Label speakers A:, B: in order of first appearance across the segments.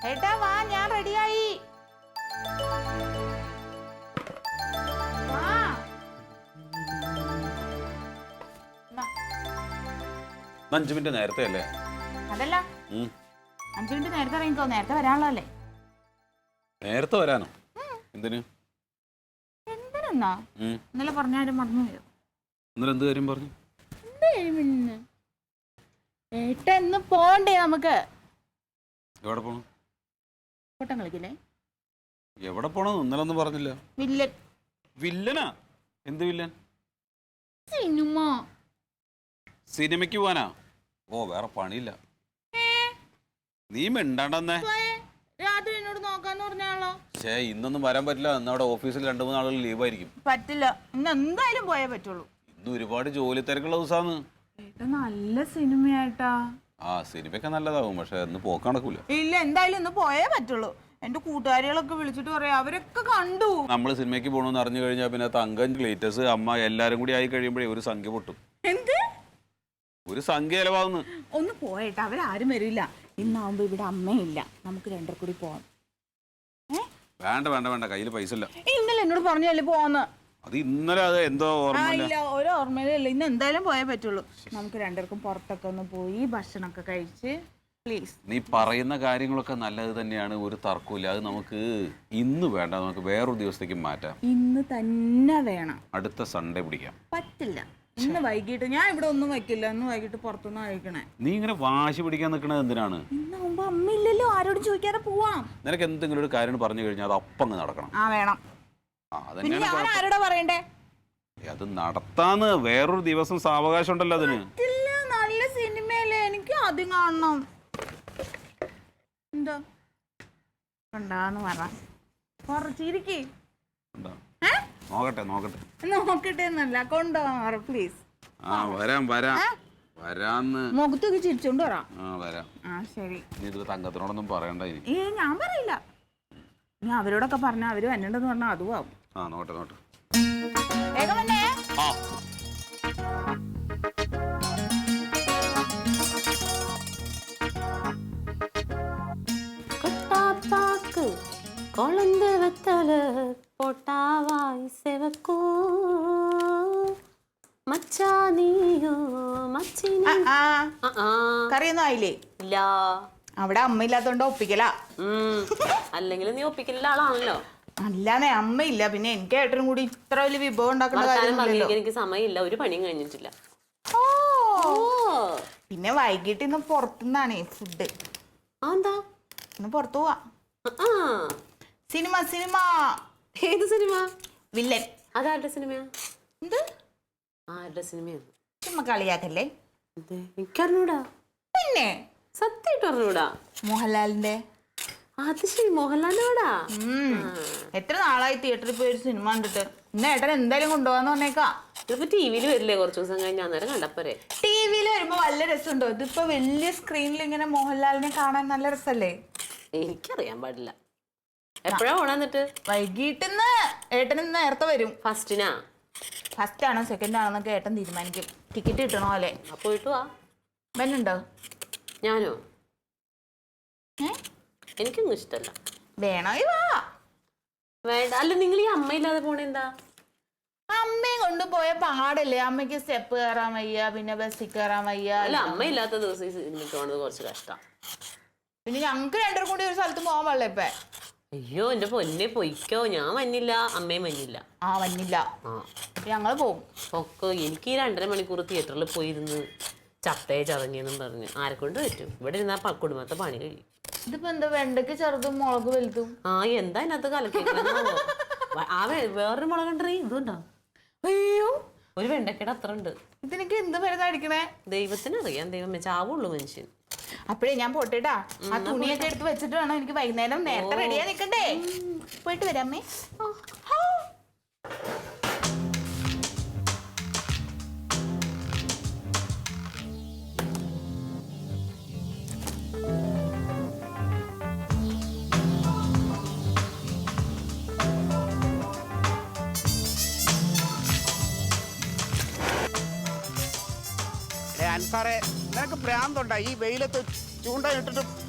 A: ഏട്ടാ വാ, ഞാൻ റെഡിയായി. വാ.
B: 5 മിനിറ്റ് നേരത്തെ അല്ലേ?
A: അതല്ല 5 മിനിറ്റ് നേരത്തെ ഇറങ്ങിക്കോ, നേരത്തെ വരാനുള്ളതല്ലേ.
B: നേരത്തെ വരാനോ? എന്തിന്?
A: എന്തിനാ ഇന്നലെ പറഞ്ഞാലും മറന്നു പോയോ?
B: ഇന്നലെ എന്ത് കാര്യം പറഞ്ഞു?
A: ഏട്ടാ ഇന്ന് പോണ്ടേ നമുക്ക്?
B: എവിടെ പോണം?
A: കൂട്ടം കളിക്കില്ലേ?
B: എവിടെ പോണം? ഇന്നലെ ഒന്നും പറഞ്ഞില്ല.
A: വില്ലൻ.
B: വില്ലനാ? എന്ത് വില്ലൻ?
A: സിനിമ.
B: സിനിമയ്ക്ക് പോവാനാ? ഓ, വേറെ പണിയില്ല. നീ മിണ്ടാണ്ടെന്നേ.
A: രാത്രി എന്നോട് നോക്കാന്ന് പറഞ്ഞാണല്ലോ.
B: പക്ഷേ ഇന്നൊന്നും വരാൻ പറ്റില്ല. ഇന്ന് അവിടെ ഓഫീസിൽ 2-3 ആളുകൾ ലീവായിരിക്കും.
A: പറ്റില്ല, ഇന്ന് എന്തായാലും പോയേ പറ്റുള്ളൂ.
B: ഇന്ന് ഒരുപാട് ജോലി തിരക്കുള്ള ദിവസമാണ്.
A: നല്ല സിനിമയായിട്ടാ.
B: ആ, സിനിമയൊക്കെ നല്ലതാവും, പക്ഷെ ഇന്ന് പോക്ക് നടക്കൂല.
A: ഇല്ല, എന്തായാലും ഇന്ന് പോയേ പറ്റുള്ളൂ. എന്റെ കൂട്ടുകാരികളൊക്കെ വിളിച്ചിട്ട് പറയാ, അവരൊക്കെ കണ്ടു.
B: നമ്മള് സിനിമയ്ക്ക് പോകണമെന്ന് അറിഞ്ഞു കഴിഞ്ഞാൽ പിന്നെ തങ്കം, ക്ലീറ്റസ്, അമ്മ എല്ലാരും കൂടി ആയി കഴിയുമ്പോഴേ ഒരു സംഖ്യ പൊട്ടും.
A: എന്ത്?
B: ഒരു സംഖ്യ ചെലവാകുന്നു.
A: ഒന്ന് പോയേട്ടാ, അവരാരും വരില്ല. ഇന്നാവുമ്പോ ഇവിടെ അമ്മയില്ല, നമുക്ക് 2 കൂടി പോവാം.
B: വേണ്ട വേണ്ട വേണ്ട, കയ്യിൽ പൈസ ഇല്ല.
A: ഇന്നലെ എന്നോട് പറഞ്ഞല്ലേ പോവാന്ന്.
B: അത് ഇന്നലെ അത് എന്തോ
A: ഓർമ്മയില്ല, ഒരു ഓർമ്മയില്ല. ഇന്ന് എന്തായാലും പോയേ പറ്റുള്ളൂ. നമുക്ക് 2 പുറത്തൊക്കെ ഒന്ന് പോയി ഭക്ഷണമൊക്കെ കഴിച്ച് പ്ലീസ്.
B: നീ പറയുന്ന കാര്യങ്ങളൊക്കെ നല്ലത് തന്നെയാണ്, ഒരു തർക്കമില്ല. അത് നമുക്ക് ഇന്ന് വേണ്ട, നമുക്ക് വേറൊരു ദിവസത്തേക്ക് മാറ്റാം.
A: ഇന്ന് തന്നെ വേണം.
B: അടുത്ത സൺഡേ പിടിക്കാം.
A: പറ്റില്ല, ഇന്ന് വൈകിട്ട്. ഞാൻ ഇവിടെ ഒന്നും വയ്ക്കില്ല, ഇന്ന് വൈകിട്ട് പുറത്തുനിന്ന് കഴിക്കണേ.
B: നീ ഇങ്ങനെ വാശി പിടിക്കാൻ നിൽക്കണത് എന്തിനാണ്?
A: ഇന്നാവുമ്പോ അമ്മയില്ലല്ലോ, ആരോടും ചോദിക്കാതെ പോവാം.
B: നിനക്ക് എന്തെങ്കിലും ഒരു കാര്യം പറഞ്ഞു കഴിഞ്ഞാൽ അത് അപ്പം അങ്ങ് നടക്കണം.
A: ആ വേണം. ഞാൻ ആരോടാ പറയണ്ടേ?
B: അത് നടത്താന്ന്. വേറൊരു ദിവസം സാവകാശം ഉണ്ടല്ലോ അതിന്.
A: നല്ല സിനിമയല്ലേ, എനിക്ക് ആദ്യം കാണണം. എന്താ കണ്ടാന്ന് പറ, കുറച്ചിരിക്കേ.
B: നോക്കട്ടെ നോക്കട്ടെ
A: നോക്കട്ടെ എന്നല്ല, കൊണ്ടുപോകാൻ പ്ലീസ്.
B: ആ വരാം വരാം വരാന്ന്.
A: മുഖത്തൊക്കെ ചിരിച്ചോണ്ട് വരാം.
B: ആ വരാം.
A: ആ ശരി.
B: നീ ഇത് തങ്കത്തിനോടൊന്നും പറയണ്ട ഇനി.
A: ഞാൻ പറയില്ല. നീ അവരോടൊക്കെ പറഞ്ഞ അവര് വന്നിണ്ടെന്ന് പറഞ്ഞാൽ അതും ആവും.
B: ആ നോട്ടെ നോട്ടെ.
A: വേഗം വന്നേ.
B: ആ
C: கொட்டாப்பாக்கு கொழுந்து வெத்தல பொட்டாவாய் செவக்கோ മച്ചാനിയോ മച്ചിനി.
A: കറിയൊന്നും ആയില്ലേ?
C: ഇല്ല.
A: അവിടെ അമ്മ ഇല്ലാത്തോണ്ട് ഒപ്പിക്കല.
C: അല്ലെങ്കിൽ നീ ഒപ്പിക്കലുള്ള ആളാണല്ലോ.
A: അല്ലാതെ അമ്മയില്ല, പിന്നെ എനിക്ക് ഏട്ടനും കൂടി ഇത്ര വലിയ വിഭവം ഉണ്ടാക്കുന്ന കാര്യമില്ലല്ലോ.
C: എനിക്ക് സമയമില്ല, ഒരു പണിയും കഴിഞ്ഞിട്ടില്ല.
A: ഓ, പിന്നെ വൈകിട്ട് ഇന്ന് പുറത്തുനിന്നാണേ ഫുഡ്.
C: എന്താ?
A: ഇന്ന് പുറത്തു പോവാ. സിനിമ. സിനിമ.
C: ഏത് സിനിമ?
A: വില്ലൻ.
C: അതാരുടെ സിനിമയാ?
A: എന്ത്?
C: ആരുടെ സിനിമയാണ്?
A: ചുമ്മാ കളിയാക്കല്ലേ.
C: എനിക്കറിഞ്ഞൂടാ.
A: പിന്നെ
C: സത്യമായിട്ട് അറിഞ്ഞൂടാ.
A: മോഹൻലാലിന്റെ.
C: അത് ശരി, മോഹൻലാലിനോടാ.
A: എത്ര നാളായി തിയേറ്ററിൽ പോയി ഒരു സിനിമ കണ്ടിട്ട്. ഇന്ന് ഏട്ടൻ എന്തായാലും കൊണ്ടുപോകാന്ന് പറഞ്ഞേക്കാ.
C: ഇതിപ്പോ ടിവിയിൽ വരില്ലേ കുറച്ചു ദിവസം കഴിഞ്ഞ്? അന്നേരം കണ്ടപ്പോരെ.
A: ടിവിയിൽ വരുമ്പോ നല്ല രസമുണ്ടോ? ഇതിപ്പോ വലിയ സ്ക്രീനിൽ ഇങ്ങനെ മോഹൻലാലിനെ കാണാൻ നല്ല രസല്ലേ?
C: എനിക്കറിയാൻ പാടില്ല. എപ്പോഴാ പോണ? എന്നിട്ട്
A: വൈകിട്ടെന്ന്. ഏട്ടൻ നേരത്തെ വരും.
C: ഫസ്റ്റിനാ?
A: ഫസ്റ്റ് ആണോ സെക്കൻഡ് ആണോന്നൊക്കെ ഏട്ടൻ തീരുമാനിക്കും. ടിക്കറ്റ് കിട്ടണോ അല്ലേ?
C: പോയിട്ട് വാ.
A: വന്നുണ്ടോ?
C: ഞാനോ? എനിക്കൊന്നും ഇഷ്ടല്ല.
A: വേണോ വാ.
C: വേണ്ട. അല്ല, നിങ്ങൾ ഈ അമ്മയില്ലാതെ പോണെന്താ?
A: അമ്മയും കൊണ്ടുപോയ പാടല്ലേ. അമ്മയ്ക്ക് സ്റ്റെപ്പ് കയറാൻ വയ്യ, പിന്നെ ബസ്സിൽ കയറാൻ വയ്യ.
C: അല്ല, അമ്മയില്ലാത്ത ദിവസം ഈ സിനിമയ്ക്ക് പോണത് കുറച്ച് കഷ്ടം.
A: പിന്നെ ഞങ്ങൾക്ക് 2 കൂടി ഒരു സ്ഥലത്ത് പോകാൻ പാടില്ല ഇപ്പൊ.
C: അയ്യോ എന്റെ പൊന്നെ, പൊയ്ക്കോ. ഞാൻ വന്നില്ല, അമ്മയും വന്നില്ല.
A: വന്നില്ല. ഞങ്ങള് പോവും.
C: ഒക്കെ എനിക്ക് ഈ 2.5 മണിക്കൂർ തിയേറ്ററിൽ പോയിരുന്ന് ചത്തയെ ചതഞ്ഞെന്നും പറഞ്ഞ് ആരെക്കൊണ്ട് പറ്റും? ഇവിടെ ഇരുന്നാ കുടുംബത്തെ പണി കഴിയും.
A: ഇതിപ്പോ എന്താ, വെണ്ടയ്ക്ക് ചെറുതും മുളക് വലുതും?
C: എന്താ അതിനകത്ത് കലക്കി? വേറൊരു മുളകുണ്ടേ, ഇതുണ്ടോ?
A: അയ്യോ,
C: ഒരു വെണ്ടക്കയുടെ അത്ര ഉണ്ട്.
A: ഇതിനൊക്കെ എന്ത് മരുന്ന് അടിക്കണേ?
C: ദൈവത്തിനറിയാം. ദൈവം ചാവുള്ളൂ മനുഷ്യൻ.
A: അപ്പഴേ ഞാൻ പോട്ടേട്ടാ. ആ തുണിയൊക്കെ എടുത്ത് വെച്ചിട്ട് വേണം എനിക്ക് വൈകുന്നേരം നേരത്തെ റെഡിയാ നിക്കണ്ടേ. പോയിട്ട് വരാമേ.
D: സാറേ, നിനക്ക് ഭ്രാന്തുണ്ടാ? ഈ വെയിലത്ത് ചൂണ്ട ഇട്ടിട്ട്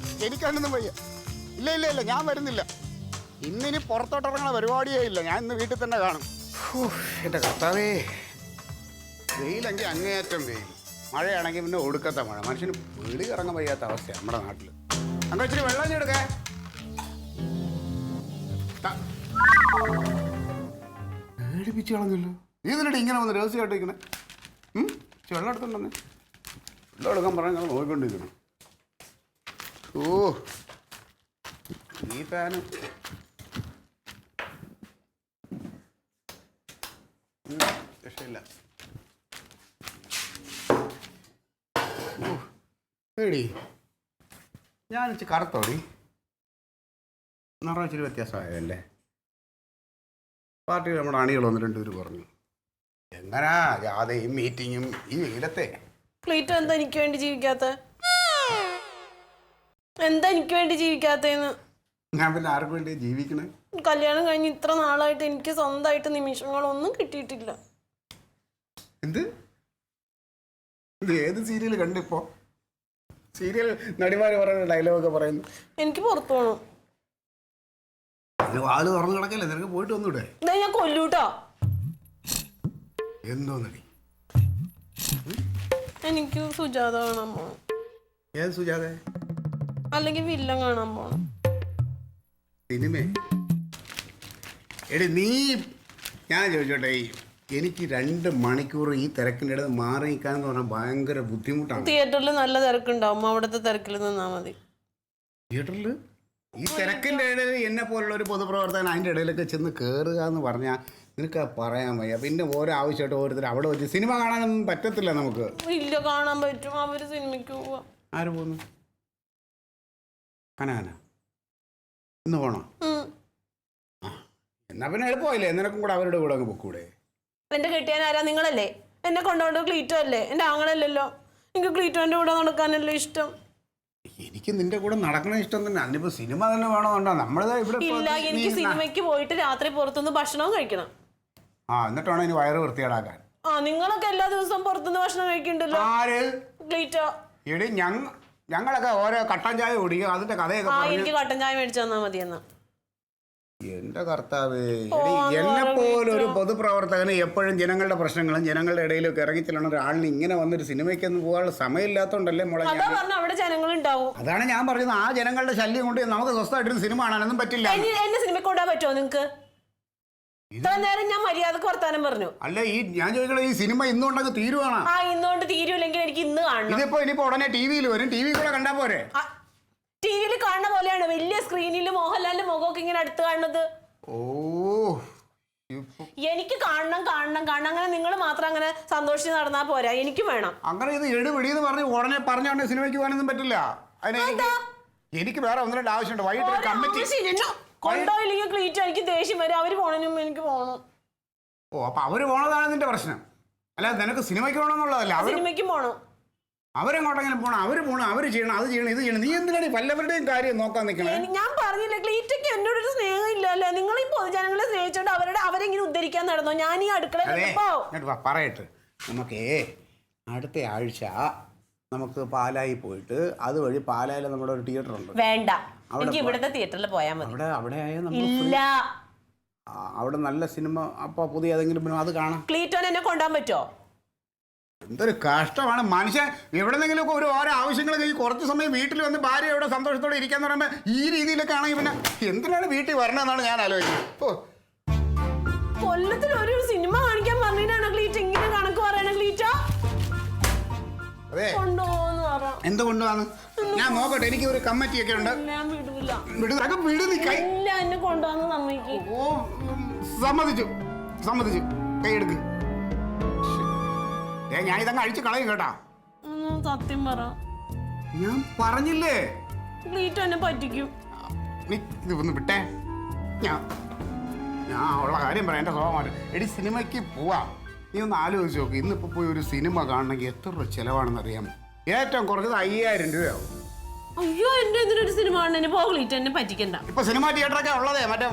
D: എനിക്കതൊന്നും വയ്യ. ഇല്ല ഇല്ല ഇല്ല, ഞാൻ വരുന്നില്ല. ഇന്നിനി പുറത്തോട്ടിറങ്ങണ പരിപാടിയേ ഇല്ല. ഞാൻ ഇന്ന് വീട്ടിൽ തന്നെ കാണും. എൻ്റെ കർത്താവേ, വെയിലെങ്കിൽ അങ്ങേയറ്റം വെയിൽ, മഴയാണെങ്കിൽ പിന്നെ ഒടുക്കത്തെ മഴ. മനുഷ്യന് വെളി ഇറങ്ങാൻ വയ്യാത്ത അവസ്ഥയാണ് നമ്മുടെ നാട്ടിൽ. അങ്ങനെ ഇച്ചിരി വെള്ളം ചെടുക്കേ. പേടിപ്പിച്ച് കളഞ്ഞല്ലോ. നീ ഇതിനിടെ ഇങ്ങനെ വന്ന് രഹസ്യമായിട്ട് ഇരിക്കണേ. വെള്ളം എടുത്തുണ്ടെന്ന് വെള്ളം എടുക്കാൻ പറഞ്ഞാൽ ഞങ്ങൾ നോക്കിക്കൊണ്ടിരിക്കണം. ഓ ഈ താനും രക്ഷയില്ല. ഏടി ഞാൻ ഇച്ചിരി കറുത്തോടി, നിറം ഇച്ചിരി വ്യത്യാസമായതല്ലേ. പാർട്ടിയിൽ നമ്മുടെ അണികൾ ഒന്ന് രണ്ടുപേര് പറഞ്ഞു, എങ്ങനാ ജാഥയും മീറ്റിങ്ങും ഈ വെയിലത്തെ.
C: ക്ലീറ്റോ എന്താ എനിക്ക് വേണ്ടി ജീവിക്കാത്ത? എന്താ എനിക്ക് വേണ്ടി ജീവിക്കാത്തേന്ന്?
D: ഞാൻ പിന്നെ ആർക്ക് വേണ്ടി ജീവിക്കണേ?
C: കല്യാണം കഴിഞ്ഞ് ഇത്ര നാളായിട്ട് എനിക്ക് സ്വന്തമായിട്ട് നിമിഷങ്ങളൊന്നും കിട്ടിയിട്ടില്ല.
D: എന്ത് ഇത് ഏത് സീരിയൽ കണ്ടിപ്പോ? സീരിയൽ നടിമാര് പറയുന്ന ഡയലോഗൊക്കെ പറയുന്നു.
C: എനിക്ക് പുറത്തു പോകണം.
D: വാല് തുറന്നു കിടക്കല്ലേ, നിനക്ക് പോയിട്ട് വന്നൂടെ?
C: ഇതാ ഞാൻ കൊല്ലൂട്ടോ.
D: എന്തോ നടി?
C: എനിക്ക് സുജാത കാണാൻ പോണം.
D: ഏത് സുജാത?
C: അല്ലെങ്കിൽ വില്ലൻ കാണാൻ പോണം.
D: സിനിമ? എടി നീ, ഞാൻ ചോദിച്ചോട്ടെ, എനിക്ക് 2 മണിക്കൂർ ഈ തിരക്കിൻ്റെ ഇടയിൽ മാറി നിൽക്കാന്ന് പറഞ്ഞാൽ ഭയങ്കര ബുദ്ധിമുട്ടാണ്.
C: തിയേറ്ററിൽ നല്ല തിരക്കുണ്ടാവും, അവിടുത്തെ തിരക്കിൽ നിന്നാ മതി.
D: തിയേറ്ററിൽ ഈ തിരക്കിൻ്റെ ഇടയിൽ എന്നെ പോലുള്ള ഒരു പൊതുപ്രവർത്തകൻ അതിൻ്റെ ഇടയിലൊക്കെ ചെന്ന് കയറുക എന്ന് പറഞ്ഞാൽ നിനക്ക് പറയാൻ വയ്യ. പിന്നെ ഓരോ ആവശ്യമായിട്ട് ഓരോരുത്തർ അവിടെ വെച്ച് സിനിമ കാണാനൊന്നും പറ്റത്തില്ല നമുക്ക്.
C: ഇല്ല, കാണാൻ പറ്റും. അവര് സിനിമയ്ക്ക് പോവാ.
D: ആര് പോകുന്നു? കനാന ഇന്ന് പോണോ? എന്നാ പിന്നെ എളുപ്പമായില്ലേ, നിനക്കും കൂടെ അവരുടെ കൂടെ അങ്ങ് പൊക്കൂടെ?
C: എന്റെ കെട്ടിയാൻ ആരാ? നിങ്ങളല്ലേ. എന്നെ കൊണ്ടുകൊണ്ട് ക്ലീറ്റോ അല്ലേ? എന്റെ ആങ്ങളല്ലല്ലോ. എനിക്ക് ക്ലീറ്റോന്റെ കൂടെ നടക്കാനല്ലേ ഇഷ്ടം.
D: എനിക്ക് നിന്റെ കൂടെ നടക്കണ ഇഷ്ടം തന്നെ. അതിനിപ്പോ സിനിമ തന്നെ വേണമെന്നുണ്ടോ? നമ്മളിതാ ഇവിടെ
C: ഇല്ല, എനിക്ക് സിനിമയ്ക്ക് പോയിട്ട് രാത്രി പുറത്തുനിന്ന് ഭക്ഷണവും കഴിക്കണം.
D: എന്നിട്ട് വേണം ഇനി വയറ് വൃത്തിയേടാക്കാൻ.
C: നിങ്ങളൊക്കെ എല്ലാ ദിവസവും പുറത്തുനിന്ന് ഭക്ഷണം കഴിക്കണ്ടല്ലോ.
D: ആര്?
C: ക്ലീറ്റോ.
D: എടി ഞങ്ങളൊക്കെ ഓരോ കട്ടൻ ചായ കുടിക്കുക, അതിന്റെ കഥയൊക്കെ.
C: എനിക്ക് കട്ടൻ ചായ മേടിച്ചു തന്നാ മതി എന്നാ.
D: എന്റെ കർത്താവേ, എന്നെ പോലൊരു പൊതുപ്രവർത്തകന് എപ്പോഴും ജനങ്ങളുടെ പ്രശ്നങ്ങളും ജനങ്ങളുടെ ഇടയിലൊക്കെ ഇറങ്ങി ചെല്ലണ ഒരാളിന് ഇങ്ങനെ വന്നൊരു സിനിമയ്ക്കൊന്നും പോകാനുള്ള സമയമില്ലാത്തോണ്ടല്ലേ മോളെ.
C: അവിടെ ജനങ്ങളുണ്ടാവും.
D: അതാണ് ഞാൻ പറഞ്ഞത്, ആ ജനങ്ങളുടെ ശല്യം കൊണ്ട് നമുക്ക് സ്വസ്ഥമായിട്ടൊരു സിനിമ കാണാനൊന്നും പറ്റില്ല.
C: എന്നെ സിനിമയ്ക്ക് കൊണ്ടാൻ പറ്റുമോ നിങ്ങൾക്ക്? ഇത്ര നേരം ഞാൻ മര്യാദക്ക് വർത്താനം പറഞ്ഞു.
D: അല്ല, ഈ ഞാൻ ചോദിക്കണേ, ഈ സിനിമ ഇന്നുണ്ടെങ്കിൽ തീരുവാണ്.
C: ഇന്നുകൊണ്ട് തീരുമില്ലെങ്കിൽ എനിക്ക് ഇന്ന് കാണണം.
D: ഇനിയിപ്പോ ഉടനെ ടിവിയിൽ വരും, ടി വി കൂടെ കണ്ടാ പോരെ?
C: ടിവിയിൽ കാണുന്ന പോലെയാണ് വലിയ സ്ക്രീനിൽ മോഹൻലാലിന്റെ മുഖമൊക്കെ ഇങ്ങനെ അടുത്ത് കാണുന്നത്.
D: ഓ,
C: എനിക്ക് കാണണം കാണണം കാണണം. അങ്ങനെ നിങ്ങൾ മാത്രം അങ്ങനെ സന്തോഷിച്ച് നടന്നാ പോരാ, എനിക്കും വേണം.
D: അങ്ങനെ ഇത് എടുപിടിയെന്ന് പറഞ്ഞ് ഉടനെ പറഞ്ഞോണ്ട് സിനിമയ്ക്ക് പോകാനൊന്നും പറ്റില്ല. എനിക്ക് വേറെ 1-2 ആവശ്യമുണ്ട്. വൈകിട്ട് കമ്മിറ്റി
C: കൊണ്ടോയില്ലെങ്കിൽ ക്ലീറ്റോ എനിക്ക് ദേഷ്യം വരും. അവര് പോണതിനും എനിക്ക് പോകണം.
D: ഓ, അപ്പൊ അവര് പോണതാണ് നിന്റെ പ്രശ്നം. അല്ല, നിനക്ക് സിനിമയ്ക്ക് പോകണമെന്നുള്ളതല്ല.
C: സിനിമയ്ക്കും പോണം.
D: അവരെങ്ങോട്ടെങ്കിലും പോണം, അവര് പോണം, അവര് ചെയ്യണം, അത് ചെയ്യണം, ഇത് ചെയ്യണം. നീ എന്തിനാണ് വല്ലവരുടെയും കാര്യം നോക്കാൻ നിൽക്കണേ?
C: ഞാൻ പറഞ്ഞില്ല, ക്ലീറ്റയ്ക്ക് എന്നോടൊരു സ്നേഹം ഇല്ലല്ലേ. നിങ്ങൾ ഈ പൊതുജനങ്ങളെ സ്നേഹിച്ചോണ്ട് അവരെങ്ങനെ ഉദ്ധരിക്കാൻ നടന്നോ? ഞാൻ ഈ അടുക്കള
D: പറയട്ടെ. നമുക്കേ അടുത്ത ആഴ്ച നമുക്ക് പാലായി പോയിട്ട് അതുവഴി പാലായിൽ നമ്മുടെ ഒരു തിയേറ്റർ ഉണ്ട്.
C: വേണ്ട, എനിക്ക് ഇവിടുത്തെ തിയേറ്ററിൽ പോയാൽ മതി.
D: അവിടെ
C: ഇല്ല,
D: അവിടെ നല്ല സിനിമ അപ്പൊ പുതിയ ഏതെങ്കിലും അത് കാണാം.
C: ക്ലീറ്റോനെ എന്നെ കൊണ്ടുപോകാൻ പറ്റുമോ?
D: എന്തൊരു കഷ്ടമാണ് മനുഷ്യൻ. എവിടെന്നെങ്കിലും ഒക്കെ ഓരോ ആവശ്യങ്ങൾ കഴിഞ്ഞ് കുറച്ച് സമയം വീട്ടിൽ വന്ന് ഭാര്യയോടെ സന്തോഷത്തോടെ ഇരിക്കാന്ന് പറയുമ്പോൾ ഈ രീതിയിലൊക്കെ ആണെങ്കിൽ പിന്നെ എന്തിനാണ് വീട്ടിൽ വരണമെന്നാണ് ഞാൻ ആലോചിക്കുന്നത്.
C: കൊല്ലത്തിൽ ഒരു സിനിമ കാണിക്കാൻ പറഞ്ഞാണോ ക്ലീറ്റോ ഇങ്ങനെ കണക്ക് പറയണ? ക്ലീറ്റോ കൊണ്ടുപോകുന്നു പറ.
D: എന്തുകൊണ്ടാണ്? ഞാൻ നോക്കട്ടെ, എനിക്ക് ഒരു കമ്മിറ്റി ഒക്കെ ഉണ്ട്.
C: ഞാൻ വിടൂല.
D: ഇല്ല,
C: എന്നെ കൊണ്ടുപോകുന്ന സമ്മതിക്ക്.
D: ഓ, സമ്മതിച്ചു. കൈയെടുക്ക്. ഞാൻ ഇതങ്ങ് അഴിച്ചു കളയും കേട്ടാ.
C: സത്യം പറ.
D: ഞാൻ പറഞ്ഞില്ലേ
C: ക്ലീറ്റോ എന്നെ പറ്റിക്കും.
D: നീ ഇത് ഒന്ന് വിട്ടേ. ഞാൻ ഉള്ള കാര്യം പറയാം. എൻ്റെ സ്വഭാവമാണ്. എടി, സിനിമയ്ക്ക് പോവാം. നീ ഒന്ന് ആലോചിച്ച് നോക്ക്. ഇന്നിപ്പോൾ പോയി ഒരു സിനിമ കാണണമെങ്കിൽ എത്ര രൂപ ചിലവാണെന്ന് അറിയാമോ? ഏറ്റവും കുറഞ്ഞത് 5000 രൂപയാവും.
C: അയ്യോ, എന്റെ എന്തിനൊരു സിനിമ കാണുന്നതിന് പോ. ക്ലീറ്റോ എന്നെ പറ്റിക്കണ്ട.
D: ഇപ്പൊ സിനിമ തിയേറ്ററൊക്കെ ഉള്ളതേ മറ്റേ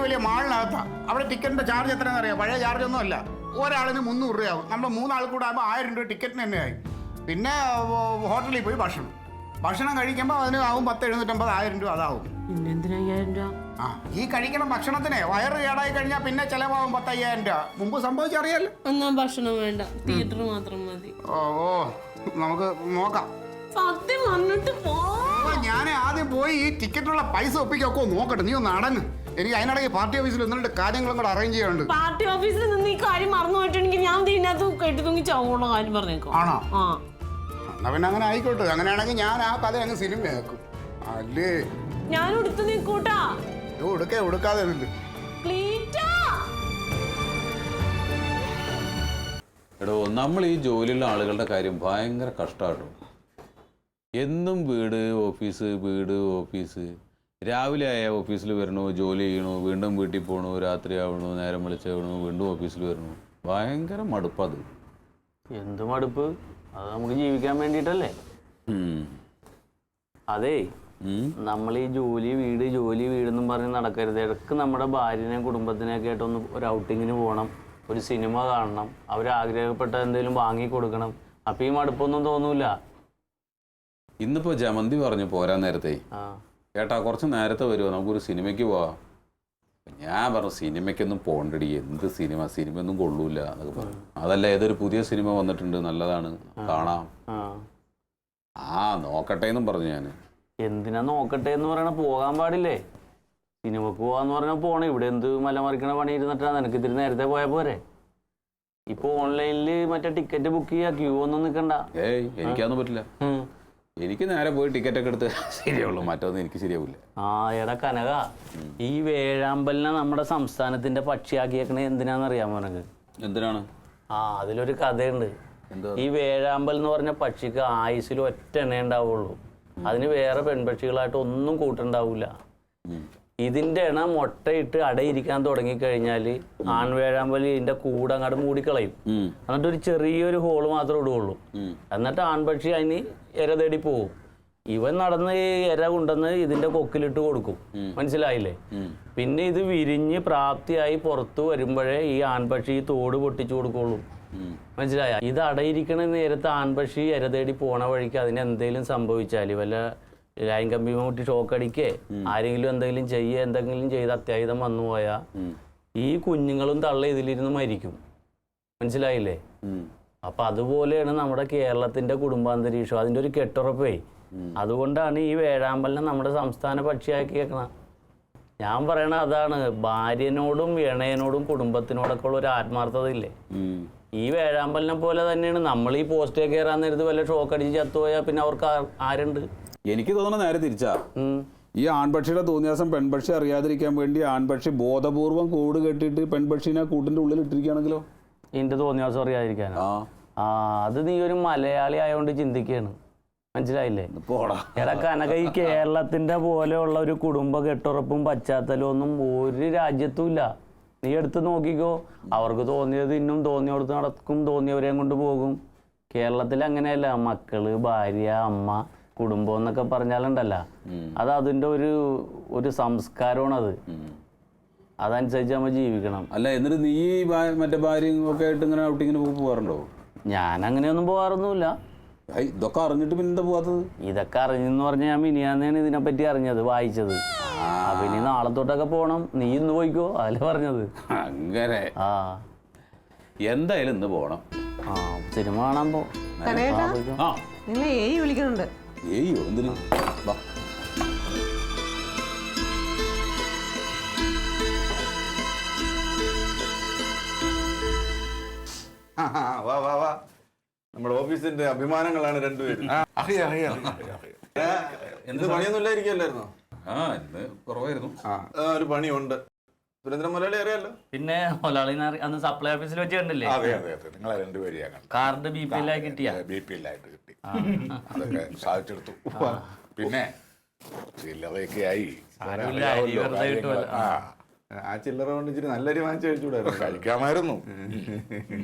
D: വലിയ മാളിനകത്താ. അവിടെ ടിക്കറ്റിന്റെ ചാർജ് എത്രയാണെന്ന് അറിയാം? പഴയ ചാർജ് ഒന്നും അല്ല. ഒരാളിന് 300 രൂപയാവും. നമ്മൾ 3 ആൾ കൂടെ ആകുമ്പോൾ 1000 രൂപ ടിക്കറ്റിന് തന്നെയായി. പിന്നെ ഹോട്ടലിൽ പോയി ഭക്ഷണം. ഭക്ഷണം കഴിക്കുമ്പോൾ അതിന് ആവും 10-750-1000 രൂപ അതാവും.
C: പിന്നെ എന്തിനാ 5000 രൂപ?
D: ആ ഈ കഴിക്കണ ഭക്ഷണത്തിനെ വയറ് കേടായി കഴിഞ്ഞാൽ പിന്നെ ചിലവാകും 10-5000 രൂപ. മുമ്പ് സംഭവിച്ചറിയാലോ.
C: എന്നാ ഭക്ഷണം വേണ്ട, തിയേറ്റർ മാത്രം മതി.
D: ഓ നമുക്ക് നോക്കാം.
C: സത്യം വന്നിട്ട് പോ.
D: ഞാൻ ആദ്യം പോയി ഈ ടിക്കറ്റിനുള്ള പൈസ ഒപ്പിക്കൊക്കെ നോക്കട്ടെ. നീ ഒന്ന് അടങ്ങ്. എനിക്ക് അതിനിടയ്ക്ക് പാർട്ടി ഓഫീസിൽ ഒന്നിട്ട് കാര്യങ്ങളും കൂടെ അറേഞ്ച് ചെയ്യാനുണ്ട്.
C: പാർട്ടി ഓഫീസിൽ നിന്ന് ഈ കാര്യം മറന്നു പോയിട്ടുണ്ടെങ്കിൽ ഞാൻ ഇതിനകത്ത് കെട്ടി തൂങ്ങി ചാവുള്ള കാര്യം പറഞ്ഞേക്കോ.
D: ആണോ?
C: ആ
D: എന്നാ പിന്നെ അങ്ങനെ ആയിക്കോട്ടെ. അങ്ങനെയാണെങ്കിൽ ഞാൻ ആ കഥ അങ്ങ് സിനിമയാക്കും. അല്ലേ
C: ഞാൻ എടുത്തു നിൽക്കൂട്ടാ.
D: ഉടുക്കാതെ
B: എടോ, നമ്മൾ ഈ ജോലിയുള്ള ആളുകളുടെ കാര്യം ഭയങ്കര കഷ്ടമാട്ടോ. എന്നും വീട് ഓഫീസ് വീട് ഓഫീസ്. രാവിലെ ആയാൽ ഓഫീസിൽ വരണു, ജോലി ചെയ്യണു, വീണ്ടും വീട്ടിൽ പോകണു, രാത്രി ആവണു, നേരം വിളിച്ചാവണു, വീണ്ടും ഓഫീസിൽ വരണു. ഭയങ്കര മടുപ്പത്.
E: എന്ത് മടുപ്പ്? അത് നമുക്ക് ജീവിക്കാൻ വേണ്ടിയിട്ടല്ലേ. അതേ, നമ്മൾ ഈ ജോലി വീടെന്നും പറഞ്ഞ് നടക്കരുത്. ഇടയ്ക്ക് നമ്മുടെ ഭാര്യനെയും കുടുംബത്തിനെയൊക്കെ ആയിട്ടൊന്ന് ഒരു ഔട്ടിങ്ങിന് പോകണം, ഒരു സിനിമ കാണണം, അവരാഗ്രഹപ്പെട്ട എന്തെങ്കിലും വാങ്ങിക്കൊടുക്കണം. അപ്പം ഈ മടുപ്പൊന്നും തോന്നൂല.
B: ഇന്നിപ്പോൾ ജമന്തി പറഞ്ഞു പോരാൻ നേരത്തെ, ചേട്ടാ കുറച്ച് നേരത്തെ വരുമോ, നമുക്കൊരു സിനിമയ്ക്ക് പോവാം. ഞാൻ പറഞ്ഞു സിനിമയ്ക്കൊന്നും പോകണ്ടടി, എന്ത് സിനിമയൊന്നും കൊള്ളൂല എന്നൊക്കെ പറഞ്ഞു. അതല്ല, ഏതൊരു പുതിയ സിനിമ വന്നിട്ടുണ്ട്, നല്ലതാണ്, കാണാം. നോക്കട്ടെ എന്നും പറഞ്ഞു. ഞാൻ
E: എന്തിനാ നോക്കട്ടെ എന്ന് പറയണ? പോകാൻ പാടില്ലേ? സിനിമക്ക് പോവാന്ന് പറഞ്ഞാൽ പോണേ. ഇവിടെ എന്ത് മലമറിക്കണ പണി ഇരുന്നിട്ടാ? നിനക്ക് ഇത്തിരി നേരത്തെ പോയാൽ പോരെ? ഇപ്പൊ ഓൺലൈനിൽ മറ്റേ ടിക്കറ്റ് ബുക്ക് ചെയ്യാ, ക്യൂ ഒന്നും നിൽക്കണ്ട.
B: എനിക്കൊന്നും പറ്റില്ല. എനിക്ക് നേരെ പോയി ടിക്കറ്റ് ഒക്കെ എടുത്ത് ശരിയാവുള്ളൂ, മറ്റൊന്നും എനിക്ക് ശരിയാവില്ല.
E: എടാ കനക, ഈ വേഴാമ്പലിനെ നമ്മുടെ സംസ്ഥാനത്തിന്റെ പക്ഷിയാക്കിയേക്കണേ എന്തിനാന്നറിയാമോ നിനക്ക്?
B: എന്തിനാണ്?
E: അതിലൊരു കഥയുണ്ട്. ഈ വേഴാമ്പൽ എന്ന് പറഞ്ഞ പക്ഷിക്ക് ആയുസിൽ ഒറ്റ എണ്ണ ഉണ്ടാവുള്ളൂ. അതിന് വേറെ പെൺപക്ഷികളായിട്ട് ഒന്നും കൂട്ടുണ്ടാവില്ല. ഇതിന്റെ എണ്ണ മുട്ടയിട്ട് അടയിരിക്കാൻ തുടങ്ങിക്കഴിഞ്ഞാൽ ആൺവേഴാമ്പൽ ഇതിന്റെ കൂടെ അങ്ങോട്ട് മൂടിക്കളയും. എന്നിട്ട് ഒരു ചെറിയൊരു ഹോള് മാത്രമേ ഇടുകയുള്ളൂ. എന്നിട്ട് ആൺപക്ഷി അതിന് ഇര തേടി പോവും. ഇവൻ നടന്ന് ഇര കൊണ്ടുവന്ന് ഇതിന്റെ കൊക്കിലിട്ട് കൊടുക്കും. മനസ്സിലായില്ലേ? പിന്നെ ഇത് വിരിഞ്ഞ് പ്രാപ്തിയായി പുറത്തു വരുമ്പോഴേ ഈ ആൺപക്ഷി ഈ തോട് പൊട്ടിച്ചു കൊടുക്കുള്ളൂ. മനസ്സിലായ? ഇത് അടയിരിക്കണ നേരത്ത് ആൺപക്ഷി ഇര തേടി പോണ വഴിക്ക് അതിന് എന്തെങ്കിലും സംഭവിച്ചാൽ, വല്ല ലൈൻ കമ്പി മുട്ടി ഷോക്ക് അടിക്കേ, ആരെങ്കിലും എന്തെങ്കിലും ചെയ്ത് അത്യാഹിതം വന്നു പോയാ ഈ കുഞ്ഞുങ്ങളും തള്ള ഇതിലിരുന്ന് മരിക്കും. മനസ്സിലായില്ലേ? അപ്പൊ അതുപോലെയാണ് നമ്മുടെ കേരളത്തിന്റെ കുടുംബാന്തരീക്ഷം. അതിന്റെ ഒരു കെട്ടുറപ്പേ. അതുകൊണ്ടാണ് ഈ വേഴാമ്പലിനെ നമ്മുടെ സംസ്ഥാന പക്ഷിയാക്കിയേക്കണ. ഞാൻ പറയണ അതാണ്. ഭാര്യനോടും ഇണയനോടും കുടുംബത്തിനോടൊക്കെ ഉള്ള ഒരു ആത്മാർത്ഥത ഇല്ലേ, ഈ വേഴാമ്പലിനെ പോലെ തന്നെയാണ്. നമ്മൾ ഈ പോസ്റ്റേ കയറാൻ നേരത്ത് വല്ല ഷോക്ക് അടിച്ച് ചത്തുപോയാൽ പിന്നെ അവർക്ക് ആരുണ്ട്?
B: എനിക്ക് തോന്നുന്ന നേരെ തിരിച്ചാ. ഈ ആൺപക്ഷിയുടെ തോന്നിയാസം പെൺപക്ഷി അറിയാതിരിക്കാൻ വേണ്ടി ആൺപക്ഷി ബോധപൂർവം കൂട് കെട്ടിയിട്ട് പെൺപക്ഷീനെ കൂട്ടിന്റെ ഉള്ളിൽ ഇട്ടിരിക്കുകയാണെങ്കിലോ?
E: ഇതിന്റെ തോന്നിയാസം അറിയാതിരിക്കാനോ? അത് നീ ഒരു മലയാളി ആയതുകൊണ്ട് ചിന്തിക്കുകയാണ്. മനസ്സിലായില്ലേ? എടാ കനക, ഈ കേരളത്തിന്റെ പോലെയുള്ള ഒരു കുടുംബ കെട്ടുറപ്പും പശ്ചാത്തലവും ഒന്നും ഒരു രാജ്യത്തും ഇല്ല. നീ എടുത്ത് നോക്കിക്കോ. അവർക്ക് തോന്നിയത് ഇന്നും തോന്നിയോടത്ത് നടക്കും, തോന്നിയവരെയും കൊണ്ട് പോകും. കേരളത്തിൽ അങ്ങനെയല്ല. മക്കള്, ഭാര്യ, അമ്മ, കുടുംബം എന്നൊക്കെ പറഞ്ഞാലുണ്ടല്ല, അത് അതിൻ്റെ ഒരു സംസ്കാരമാണത്. അതനുസരിച്ച് നമ്മൾ ജീവിക്കണം.
B: അല്ല, എന്നിട്ട് നീ മറ്റേ ഭാര്യയും ഒക്കെ ആയിട്ട് ഇങ്ങനെ ഔട്ടിങ്ങിന് പോകാറുണ്ടോ?
E: ഞാൻ അങ്ങനെയൊന്നും പോകാറൊന്നുമില്ല.
B: ഇതൊക്കെ അറിഞ്ഞിട്ട് പിന്നെന്താ പോകാത്തത്?
E: ഇതൊക്കെ അറിഞ്ഞെന്ന് പറഞ്ഞാൽ ഞാൻ മിനിയാന്നാണ് ഇതിനെപ്പറ്റി അറിഞ്ഞത്, വായിച്ചത്. അപ്പൊ ഇനി നാളെ തൊട്ടൊക്കെ പോണം. നീ ഇന്ന് പോയിക്കോ, അതല്ലേ പറഞ്ഞത്.
B: അങ്ങനെ എന്തായാലും ഇന്ന് പോണം.
E: സിനിമ കാണാൻ പോ.
F: നിങ്ങളെ വിളിക്കുന്നുണ്ട്.
B: എന്തിനു?
G: വാ നമ്മുടെ ഓഫീസിന്റെ അഭിമാനങ്ങളാണ് രണ്ടുപേരും. എന്ത് പണിയൊന്നും ഇല്ലായിരിക്കല്ലായിരുന്നോ?
B: ഇന്ന് കുറവായിരുന്നു.
G: ഒരു പണിയുണ്ട്. സുരേന്ദ്രൻ മുതലാളി അറിയാലോ.
E: പിന്നെ മുതലാളിനെ അന്ന് സപ്ലൈ ഓഫീസിൽ വെച്ച് കണ്ടില്ലേ?
H: അതെ നിങ്ങളെ രണ്ടുപേരെയാണ്
E: കാർഡ് BPL ആയി കിട്ടിയ
H: BPL ആയിട്ട് കിട്ടി. അതൊക്കെ സാധിച്ചെടുത്തു. പിന്നെ ചില്ലറയൊക്കെ ആയി.
G: ആ ചില്ലറ കൊണ്ട് ഇച്ചിരി നല്ലൊരു വാങ്ങിച്ചു കഴിച്ചുകൂടായിരുന്നു?
H: കഴിക്കാമായിരുന്നു.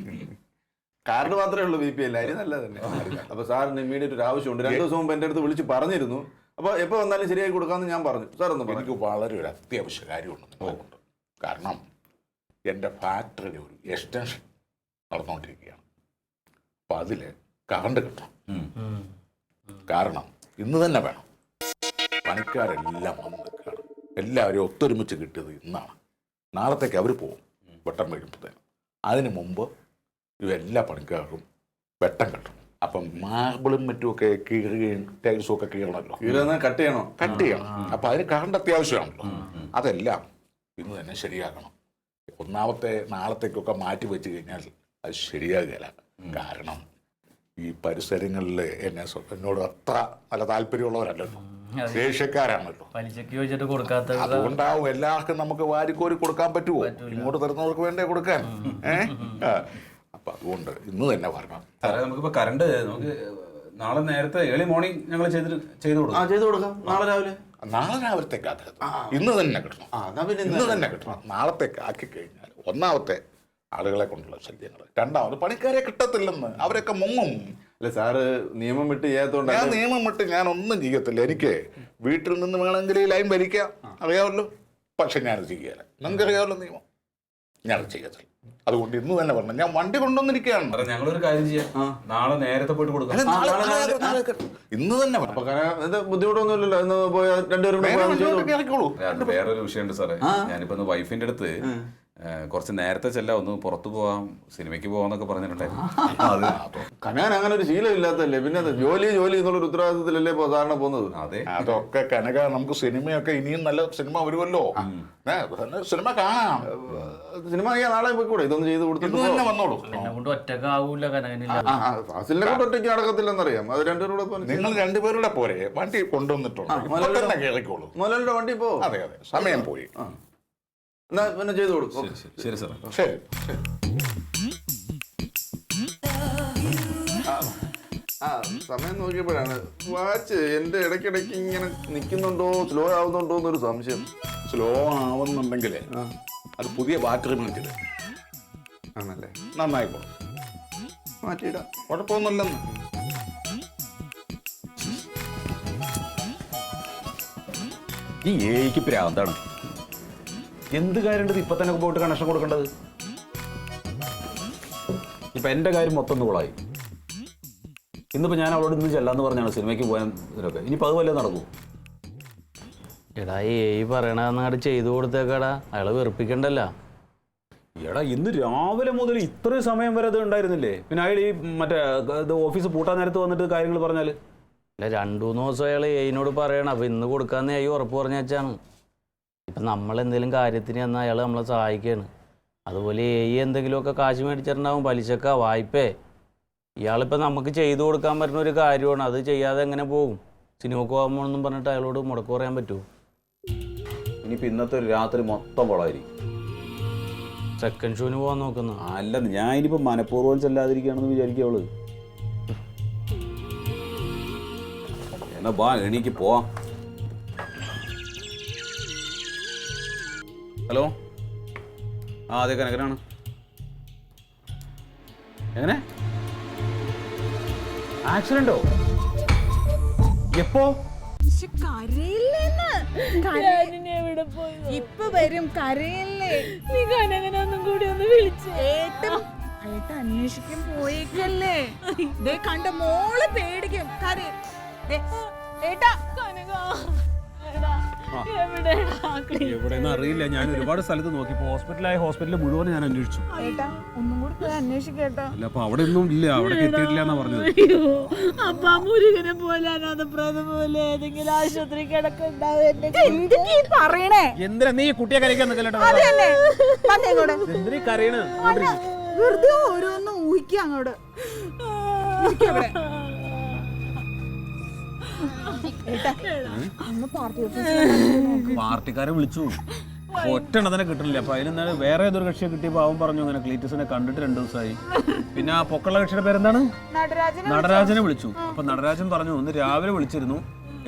G: കാർഡ് മാത്രമേ ഉള്ളൂ BPL. അരി നല്ലത് തന്നെ. അപ്പൊ സാറിന് ഇമ്മീഡിയറ്റ് ഒരു ആവശ്യമുണ്ട്. 2 ദിവസം മുമ്പ് എൻ്റെ അടുത്ത് വിളിച്ച് പറഞ്ഞിരുന്നു. അപ്പൊ എപ്പോൾ വന്നാലും ശരിയായി കൊടുക്കാമെന്ന് ഞാൻ പറഞ്ഞു. സാർ ഒന്ന് പറഞ്ഞു.
H: എനിക്ക് വളരെ ഒരു അത്യാവശ്യ കാര്യമുണ്ട് നിങ്ങളെക്കൊണ്ട്. കാരണം എൻ്റെ ഫാക്ടറിയുടെ ഒരു എക്സ്റ്റൻഷൻ നടന്നുകൊണ്ടിരിക്കുകയാണ്. അപ്പം അതിൽ കറണ്ട് കിട്ടണം. കാരണം ഇന്ന് തന്നെ വേണം. പണിക്കാരെല്ലാം വന്ന് നിൽക്കുകയാണ്. എല്ലാവരും ഒത്തൊരുമിച്ച് കിട്ടിയത് ഇന്നാണ്. നാളത്തേക്ക് അവർ പോകും വെട്ടം വീഴുമ്പോഴത്തേനും. അതിന് മുമ്പ് എല്ലാ പണിക്കാർക്കും വെട്ടം കെട്ടും. അപ്പം മാർബിളും മറ്റുമൊക്കെ കീറുകയും ടൈൽസും ഒക്കെ കീറണമല്ലോ.
G: കട്ട് ചെയ്യണോ?
H: കട്ട് ചെയ്യണം. അപ്പം അതിന് കറണ്ട് അത്യാവശ്യമാണല്ലോ. അതെല്ലാം ഇന്ന് തന്നെ ശരിയാക്കണം. ഒന്നാമത്തെ നാളത്തേക്കൊക്കെ മാറ്റി വെച്ച് കഴിഞ്ഞാൽ അത് ശരിയാകുകയില്ല. കാരണം ഈ പരിസരങ്ങളിൽ എന്നോട് അത്ര നല്ല താല്പര്യമുള്ളവരല്ലല്ലോ, ദേഷ്യക്കാരാണല്ലോ.
E: പലിശക്ക് ചോദിച്ചിട്ട് കൊടുക്കാത്ത
H: അതുകൊണ്ടാവും എല്ലാവർക്കും നമുക്ക് വാരിക്കോരി കൊടുക്കാൻ പറ്റുമോ? ഇങ്ങോട്ട് തരുന്നവർക്ക് വേണ്ടേ കൊടുക്കാൻ. അപ്പൊ അതുകൊണ്ട് ഇന്ന് തന്നെ വരണം.
B: സാറേ നമുക്കിപ്പോ കറണ്ട് നമുക്ക് നാളെ നേരത്തെ ഏർലി മോർണിംഗ് ഞങ്ങൾ ചെയ്തു കൊടുക്കാം.
H: നാളെ രാവിലത്തേക്ക് ഇന്ന് തന്നെ കിട്ടണം. ഇന്ന് തന്നെ കിട്ടണം. നാളത്തേക്ക് ആക്കി കഴിഞ്ഞാൽ ഒന്നാമത്തെ ആളുകളെ കൊണ്ടുള്ള ശല്യങ്ങൾ, രണ്ടാമത് പണിക്കാരെ കിട്ടത്തില്ലെന്ന് അവരൊക്കെ മുങ്ങും.
G: അല്ല സാറ് നിയമം വിട്ട് ചെയ്യാത്തോണ്ട്.
H: ഞാൻ നിയമം വിട്ട് ഞാൻ ഒന്നും ചെയ്യത്തില്ല. എനിക്ക് വീട്ടിൽ നിന്ന് വേണമെങ്കിൽ ഈ ലൈൻ ഭരിക്കാം, അറിയാമല്ലോ. പക്ഷെ ഞാനത് ചെയ്യല. നിങ്ങൾക്ക് അറിയാമല്ലോ നിയമം. ഞാനത് ചെയ്യത്തില്ല. അതുകൊണ്ട് ഇന്ന് തന്നെ പറഞ്ഞു. ഞാൻ വണ്ടി കൊണ്ടുവന്നിരിക്കുകയാണ്.
B: ഞങ്ങളൊരു കാര്യം ചെയ്യാം, നാളെ നേരത്തെ പോയിട്ട് കൊടുക്കാം.
H: ഇന്ന് തന്നെ
G: ബുദ്ധിമുട്ടൊന്നുമില്ലല്ലോ. ഇന്ന് പോയാൽ രണ്ടുപേരും
H: ഇറക്കിക്കോളൂ.
B: വേറൊരു വിഷയമുണ്ട് സാറേ. ഞാനിപ്പോ വൈഫിന്റെ അടുത്ത് കുറച്ച് നേരത്തെ ചെല്ലാം, ഒന്ന് പുറത്തു പോവാം, സിനിമയ്ക്ക് പോവാന്നൊക്കെ പറഞ്ഞിട്ടുണ്ടായിരുന്നു.
G: കനാൻ അങ്ങനെ ഒരു ശീലം ഇല്ലാത്തല്ലേ. പിന്നെ ജോലി എന്നുള്ളൊരു ഉത്തരവാദിത്തത്തിലല്ലേ സാധാരണ പോകുന്നത്.
B: അതെ,
H: അതൊക്കെ കനക. നമുക്ക് സിനിമയൊക്കെ ഇനിയും നല്ല സിനിമ വരുമല്ലോ. സിനിമ കാണാം.
G: സിനിമ നാളെ പോയിക്കൂടെ? ഇതൊന്നും ചെയ്ത് കൊടുത്തിട്ട്
H: തന്നെ വന്നോളൂ.
E: എന്നെ കൊണ്ട് ഒറ്റക്കാവൂല കനകനില്ല.
G: ഫാസിലിനെ കൊണ്ട് ഒറ്റയ്ക്ക് നടക്കത്തില്ലെന്നറിയാം. അത് രണ്ടുപേരും കൂടെ
H: നിങ്ങൾ രണ്ടുപേരുടെ പോരെ വണ്ടി കൊണ്ടുവന്നിട്ടുണ്ട്. കേറിക്കോളൂ.
G: മുതലാളിയുടെ വണ്ടി പോ.
H: അതെ അതെ, സമയം പോയി.
G: എന്നാ പിന്നെ ചെയ്തു കൊടുക്കും.
B: ശരി സാർ.
H: ശരി.
G: സമയം നോക്കിയപ്പോഴാണ് വാച്ച് എന്റെ ഇടയ്ക്കിടയ്ക്ക് ഇങ്ങനെ നിൽക്കുന്നുണ്ടോ, സ്ലോ ആവുന്നുണ്ടോ എന്നൊരു സംശയം.
H: സ്ലോ ആവുന്നുണ്ടെങ്കിൽ അത് പുതിയ ബാറ്ററി മാറ്റിയത്
G: ആണല്ലേ?
H: നന്നായിക്കോളും.
G: മാറ്റിയിടാം,
H: കുഴപ്പമൊന്നുമില്ലെന്ന്.
B: ഈ ഏക്ക് പ്രാന്താണ്. എന്ത് കാര്യമുണ്ട് ഇപ്പൊ തന്നെ പോയിട്ട് കണക്ഷൻ കൊടുക്കേണ്ടത്? ഇപ്പൊ എന്റെ കാര്യം മൊത്തം കൂളായി. ഇന്നിപ്പോ ഞാൻ അവളോട് ഇന്ന് ചെല്ലാന്ന് പറഞ്ഞാണ് സിനിമയ്ക്ക് പോകാൻ. ഇതിനൊക്കെ ഇനിയിപ്പോൾ അത് വല്ലതും നടക്കുമോ?
E: എടാ പറയണങ്ങാട് ചെയ്തു കൊടുത്തേക്കാടാ, അയാളെ വെറുപ്പിക്കണ്ടല്ല.
B: എടാ ഇന്ന് രാവിലെ മുതൽ ഇത്രയും സമയം വരെ അത് ഉണ്ടായിരുന്നില്ലേ? പിന്നെ അയാൾ ഈ മറ്റേ ഓഫീസ് പൂട്ടാൻ നേരത്ത് വന്നിട്ട് കാര്യങ്ങൾ പറഞ്ഞാൽ
E: അല്ല, 2-3 ദിവസം അയാൾ ഏയിനോട് പറയണം. അപ്പം ഇന്ന് കൊടുക്കാമെന്ന് ഏയി ഉറപ്പ് പറഞ്ഞ വെച്ചാണ്. ഇപ്പം നമ്മളെന്തെങ്കിലും കാര്യത്തിന് എന്നാൽ അയാൾ നമ്മളെ സഹായിക്കുകയാണ്. അതുപോലെ ഏയി എന്തെങ്കിലുമൊക്കെ കാശ് മേടിച്ചിട്ടുണ്ടാവും, പലിശക്ക, വായ്പേ. ഇയാളിപ്പോൾ നമുക്ക് ചെയ്തു കൊടുക്കാൻ പറ്റുന്ന ഒരു കാര്യമാണ്. അത് ചെയ്യാതെ എങ്ങനെ പോകും? സിനിമക്ക് പോകാമെന്നും പറഞ്ഞിട്ട് അയാളോട് മുടക്ക് പറയാൻ പറ്റുമോ?
B: ഇനിയിപ്പോൾ ഇന്നത്തെ ഒരു രാത്രി മൊത്തം കൊളായിരിക്കും.
E: സെക്കൻഡ് ഷോന് പോകാൻ നോക്കുന്നു.
B: അല്ല, ഞാൻ ഇനിയിപ്പോൾ മനഃപൂർവ്വം ചെല്ലാതിരിക്കുകയാണെന്ന് വിചാരിക്കും അവള്. എന്നാ വാ, എണീക്ക് പോവാം. ഹലോ, അതെ കനകനാണ്. എങ്ങനെ ആക്സിഡന്റോ? എപ്പോ?
A: ഇപ്പൊ വരും, കരയല്ലേ?
I: നീ കനകനൊന്നും കൂടി ഒന്ന് വിളിച്ചു.
A: ഏട്ട അന്വേഷിക്കാൻ പോയേക്കല്ലേ? കണ്ട മോള് പേടിക്കും. കരയും. ഏട്ടാ
B: എവിടെയെന്ന് അറിയില്ല. ഞാൻ ഒരുപാട് സ്ഥലത്ത് നോക്കി. ഹോസ്പിറ്റലിൽ മുഴുവൻ ഞാൻ അന്വേഷിച്ചു.
A: ഏട്ടാ ഒന്നും കൂടി പോയി അന്വേഷിക്കേട്ടാ.
B: അല്ല, അപ്പൊ അവിടെ ഒന്നും ഇല്ല, അവിടെ എത്തിയിട്ടില്ല എന്നാ പറഞ്ഞത്.
I: അപ്പൊ മുരുകനെ പോലെ അനാഥപ്രേതം പോലെ ഏതെങ്കിലും ആശുപത്രി കിടക്കുണ്ടാവും.
A: പറയണേ
B: എന്തിനാ നീ കുട്ടിയെ കരയിക്കാൻ കരയണ്?
A: വെറുതെ ഓരോന്നും ഊഹിക്കുക അങ്ങോട്ട്.
B: പാർട്ടിക്കാരെ വിളിച്ചു, ഒറ്റെണ്ണത്തിനെ കിട്ടണില്ല. അപ്പൊ അതിനെന്താണ് വേറെ ഏതൊരു കക്ഷിയെ കിട്ടിയപ്പോ അവൻ പറഞ്ഞു അങ്ങനെ ക്ലീറ്റസിനെ കണ്ടിട്ട് 2 ദിവസമായി. പിന്നെ ആ പൊക്കുള്ള കക്ഷിയുടെ പേരെന്താണ്? നടരാജനെ വിളിച്ചു. അപ്പൊ നടരാജൻ പറഞ്ഞു ഒന്ന് രാവിലെ വിളിച്ചിരുന്നു,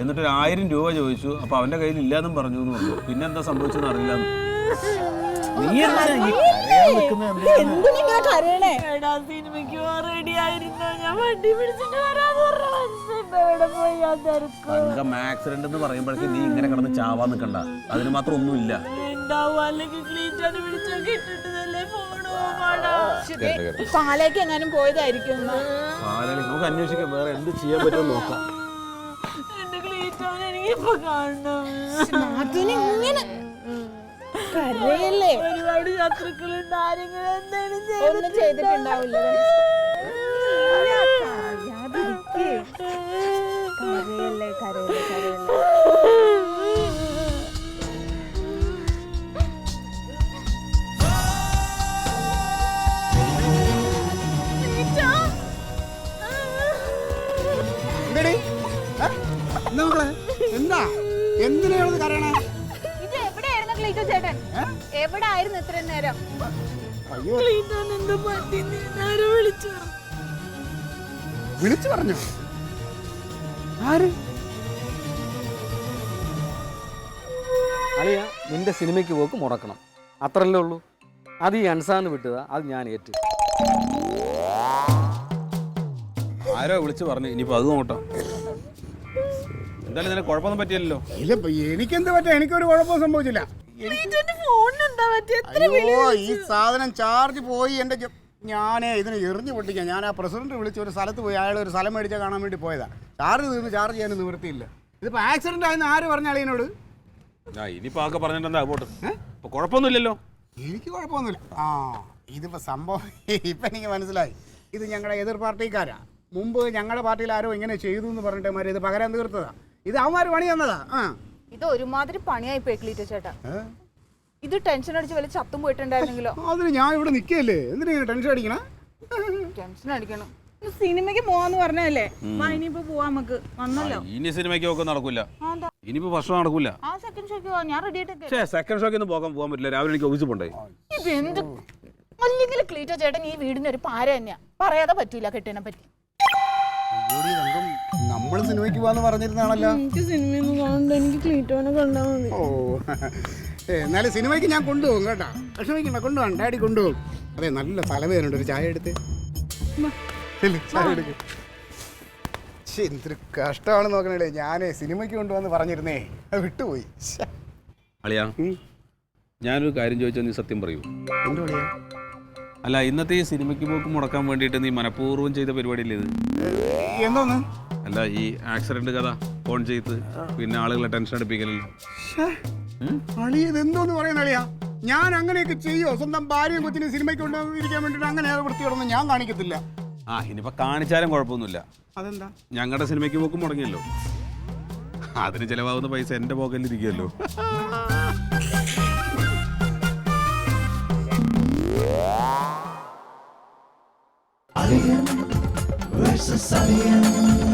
B: എന്നിട്ട് 1000 രൂപ ചോദിച്ചു. അപ്പൊ അവന്റെ കയ്യിൽ ഇല്ലാന്നും പറഞ്ഞു എന്ന് പറഞ്ഞു. പിന്നെ എന്താ സംഭവിച്ചെന്ന് അറിയില്ല.
I: സിനിമയ്ക്ക് റെഡി ആയിരുന്നോ? ഞാൻ വണ്ടി പിടിച്ചിട്ട് വരാന്ന് പറഞ്ഞു.
B: ആക്സിഡന്റ് എന്ന് പറയുമ്പോഴേക്കും നീ ഇങ്ങനെ കിടന്ന് ചാവാൻ നിൽക്കണ്ട. അതിന് മാത്രം ഒന്നുമില്ല.
A: പാലേക്ക് എങ്ങാനും പോയതായിരിക്കും.
B: നമുക്ക് അന്വേഷിക്കാം, വേറെ എന്ത് ചെയ്യാൻ പറ്റുമോ നോക്കാം.
I: എനിക്കിപ്പോ കാണണം.
A: ഇങ്ങനെ കരയല്ലേ?
I: ഒരുപാട് ശത്രുക്കളുണ്ട്. ആരെങ്കിലും എന്തെങ്കിലും
A: ഒന്നും ചെയ്തിട്ടുണ്ടാവില്ല. കരയല്ലേ കരയല്ലേ കരയല്ലേ.
D: എന്താ എന്തിനാണ് കരയണേ?
A: ഇത് എവിടെയായിരുന്നു ക്ലീറ്റോ ചേട്ടൻ? എവിടെ ആയിരുന്നു ഇത്രയും നേരം?
D: അയ്യോ,
I: ക്ലീറ്റോന് എന്താ പറ്റിയെന്ന് ആരോ വിളിച്ചു.
D: വിളിച്ചു പറഞ്ഞു? ആര്?
J: അളിയ നിന്റെ സിനിമയ്ക്ക് പോക്ക് മുടക്കണം, അത്രല്ലേ ഉള്ളൂ. അത് ഈ അൻസാന്ന് വിട്ടതാ, അത് ഞാൻ ഏറ്റു.
B: ആരോ വിളിച്ച് പറഞ്ഞു, ഇനിയിപ്പോൾ അത് നോട്ടാം. എന്തായാലും നിനക്ക് കുഴപ്പമൊന്നും പറ്റിയല്ലോ.
D: ഇല്ല, എനിക്കെന്ത് പറ്റാ? എനിക്കൊരു കുഴപ്പവും സംഭവിച്ചില്ല.
I: ഫോണിന് എന്താ പറ്റിയ?
D: അയ്യോ, ഈ സാധനം ചാർജ് പോയി. എൻ്റെ ഞാനേ ഇതിന് എറിഞ്ഞു പൊട്ടിക്കാം. ഞാൻ ആ പ്രസിഡന്റ് വിളിച്ച് ഒരു സ്ഥലത്ത് പോയി, അയാൾ ഒരു സ്ഥലം മേടിച്ചാൽ കാണാൻ വേണ്ടി പോയതാ. ചാർജ് തീർന്ന് ചാർജ് ചെയ്യാൻ നിവൃത്തിയില്ല. ഇതിപ്പോൾ ആക്സിഡന്റ് ആയെന്ന് ആര് പറഞ്ഞ അളിയനോട്?
B: ഇനിയിപ്പോൾ ആക്കെ പറഞ്ഞിട്ടെന്താ പോട്ട്, ഇപ്പോൾ കുഴപ്പമൊന്നുമില്ലല്ലോ.
D: എനിക്ക് കുഴപ്പമൊന്നുമില്ല. ഇതിപ്പോൾ സംഭവം ഇപ്പം എനിക്ക് മനസ്സിലായി. ഇത് ഞങ്ങളുടെ എതിർ പാർട്ടിക്കാരാ. മുമ്പ് ഞങ്ങളുടെ പാർട്ടിയിൽ ആരോ ഇങ്ങനെ ചെയ്തു എന്ന് പറഞ്ഞിട്ട് മാറി ഇത് പകരം തീർത്തതാ. ഇത് അവന്മാർ പണി തന്നതാ.
A: ഇത് ഒരുമാതിരി പണിയായി പോയി ക്ലീറ്റോ ചേട്ടാ. ഇത് ടെൻഷൻ അടിച്ച് വല്ല ചത്തും പോയിട്ടുണ്ടായിരുന്നെങ്കിലോ?
D: അതിന് ഞാൻ ഇവിടെ നിൽക്കുകയല്ലേ, എന്തിനാ ടെൻഷൻ അടിക്കണം?
A: ടെൻഷൻ അടിക്കണം. സിനിമയ്ക്ക് പോവാന്ന് പറഞ്ഞല്ലേ? ഇനിയിപ്പോ പോവാ നമുക്ക്. വന്നല്ലോ.
B: ഇനി സിനിമയ്ക്ക് ഒക്കെ നടക്കൂല, ഇനിയിപ്പോൾ ഭക്ഷണം നടക്കൂല.
A: ആ സെക്കൻഡ് ഷോക്ക് പോവാ, ഞാൻ റെഡി ആയിട്ടൊക്കെ.
B: സെക്കൻഡ് ഷോക്ക് ഒന്നും പോകാൻ പറ്റില്ല. രാവിലെ എനിക്ക് ഓഫീസിൽ പോണ്ടേ.
A: ഇത് എന്ത് അല്ലെങ്കിൽ ക്ലീറ്റോ ചേട്ടൻ ഈ വീടിന് ഒരു പാര തന്നെയാ. പറയാതെ പറ്റൂല കെട്ടിനെ പറ്റി.
D: നമ്മൾ സിനിമയ്ക്ക് പോവാന്ന് പറഞ്ഞിരുന്നാണല്ലോ.
I: എനിക്ക് സിനിമയൊന്നും കാണണ്ട, എനിക്ക് ക്ലീറ്റോനെ കണ്ടാ മതി.
D: ഓ, എന്നാലും സിനിമയ്ക്ക് ഞാൻ കൊണ്ടുപോകും കേട്ടോ. വിഷമിക്കണ്ട, കൊണ്ടുപോകാം. ഡാഡി കൊണ്ടുപോകും. അതെ, നല്ല തലവേദനയുണ്ട്. ഒരു ചായ എടുത്ത് ചായ എടുക്ക്. എന്തൊരു കഷ്ടമാണ് നോക്കണേ. ഞാനേ സിനിമയ്ക്ക് കൊണ്ടുവന്ന് പറഞ്ഞിരുന്നേ, അത് വിട്ടുപോയി.
B: അളിയാ, ഞാനൊരു കാര്യം ചോദിച്ചാൽ നീ സത്യം പറയൂ?
D: എന്ത് പണിയാ?
B: അല്ല, ഇന്നത്തെ ഈ സിനിമയ്ക്ക് പോക്ക് മുടക്കാൻ വേണ്ടിയിട്ട് നീ മനഃപൂർവ്വം ചെയ്ത പരിപാടിയില്ലേ ഇത്?
D: എന്തോന്ന്?
B: അല്ല, ഈ ആക്സിഡന്റ് കഥ ഫോൺ ചെയ്ത് പിന്നെ ആളുകളെ ടെൻഷൻ അടുപ്പിക്കലല്ലോ.
D: അളി, ഇതെന്തോന്ന് പറയുന്ന അളിയാ? ഞാൻ അങ്ങനെയൊക്കെ ചെയ്യോ? സ്വന്തം ഭാര്യയും കൊച്ചിനെ സിനിമയ്ക്ക് കൊണ്ടുപോയിരിക്കാൻ വേണ്ടിയിട്ട് അങ്ങനെ വൃത്തിയോടൊന്നും ഞാൻ കാണിക്കത്തില്ല.
B: ഇനിയിപ്പോൾ കാണിച്ചാലും കുഴപ്പമൊന്നുമില്ല.
D: അതെന്താ?
B: ഞങ്ങളുടെ സിനിമയ്ക്ക് പോക്ക് മുടങ്ങിയല്ലോ, അതിന് ചിലവാകുന്ന പൈസ എൻ്റെ പോക്കലിൽ ഇരിക്കുമല്ലോ.
K: Alien versus Alien.